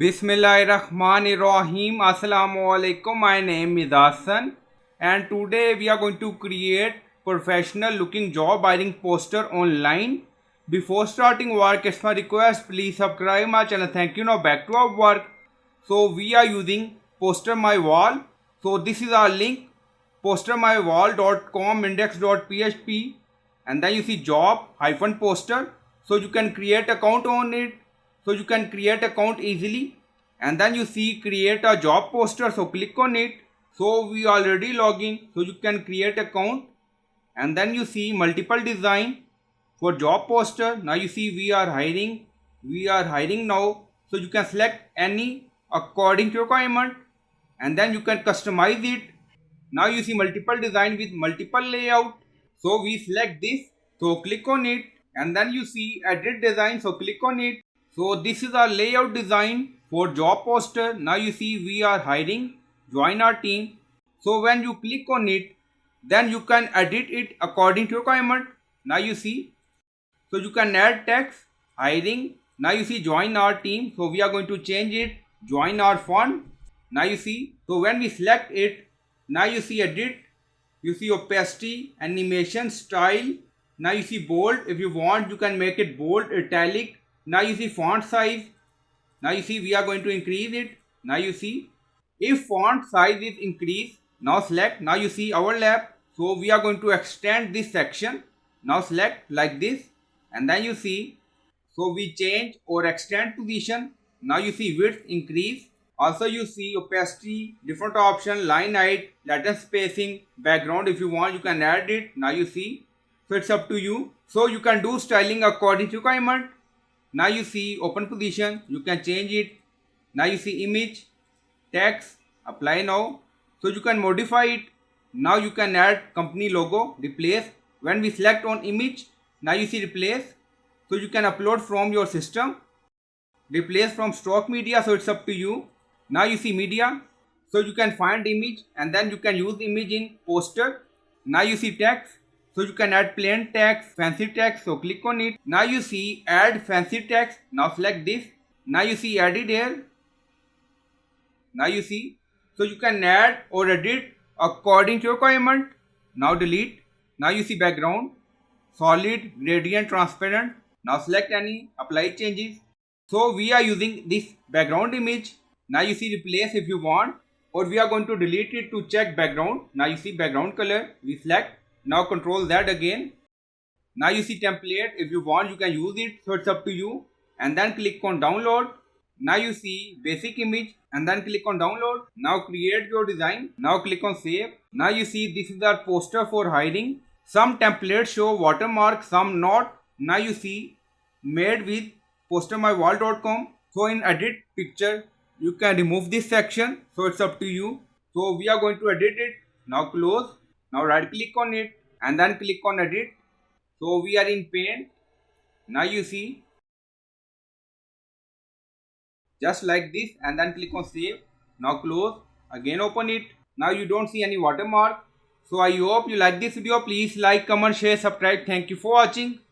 Bismillahirrahmanirrahim. Assalamu alaikum. My name is Hassan, and today we are going to create professional looking job hiring poster online. Before starting work, it's my request, please subscribe my channel. Thank you. Now back to our work. So we are using poster my wall. So this is our link, postermywall.com index.php, and then you see job hyphen poster. So you can create account on it. So you can create account easily, and then you see create a job poster. So click on it. So we already log in. So you can create account, and then you see multiple design for job poster. Now you see we are hiring now. So you can select any according to requirement, and then you can customize it. Now you see multiple design with multiple layout. So we select this. So click on it, and then you see edit design. So click on it. So this is our layout design for job poster. Now you see we are hiring, join our team. So when you click on it, then you can edit it according to requirement. Now you see, so you can add text, hiring. Now you see join our team. So we are going to change it, join our font. Now you see, so when we select it, now you see edit, you see opacity, animation, style. Now you see bold. If you want, you can make it bold, italic. Now you see font size. Now you see we are going to increase it. Now you see if font size is increased, now select. Now you see overlap. So we are going to extend this section. Now select like this, and then you see, so we change or extend position. Now you see width increase. Also you see opacity, different option, line height, latent spacing, background. If you want, you can add it. Now you see, so it's up to you. So you can do styling according to requirement. Now you see open position, you can change it. Now you see image, text, apply now. So you can modify it. Now you can add company logo, replace. When we select on image, now you see replace. So you can upload from your system, replace from stock media. So it's up to you. Now you see media. So you can find image, and then you can use image in poster. Now you see text. So you can add plain text, fancy text. So click on it. Now you see add fancy text. Now select this. Now you see edit here. Now you see, so you can add or edit according to requirement. Now delete. Now you see background, solid, gradient, transparent. Now select any, apply changes. So we are using this background image. Now you see replace if you want, or we are going to delete it to check background. Now you see background color, we select. Now control Z again. Now you see template. If you want, you can use it. So it's up to you. And then click on download. Now you see basic image, and then click on download. Now create your design. Now click on save. Now you see this is our poster for hiring. Some templates show watermark, some not. Now you see made with postermywall.com. So in edit picture, you can remove this section. So it's up to you. So we are going to edit it. Now close. Now right click on it, and then click on edit. So we are in paint. Now you see just like this, and then click on save. Now close, again open it. Now you don't see any watermark. So I hope you like this video. Please like, comment, share, subscribe. Thank you for watching.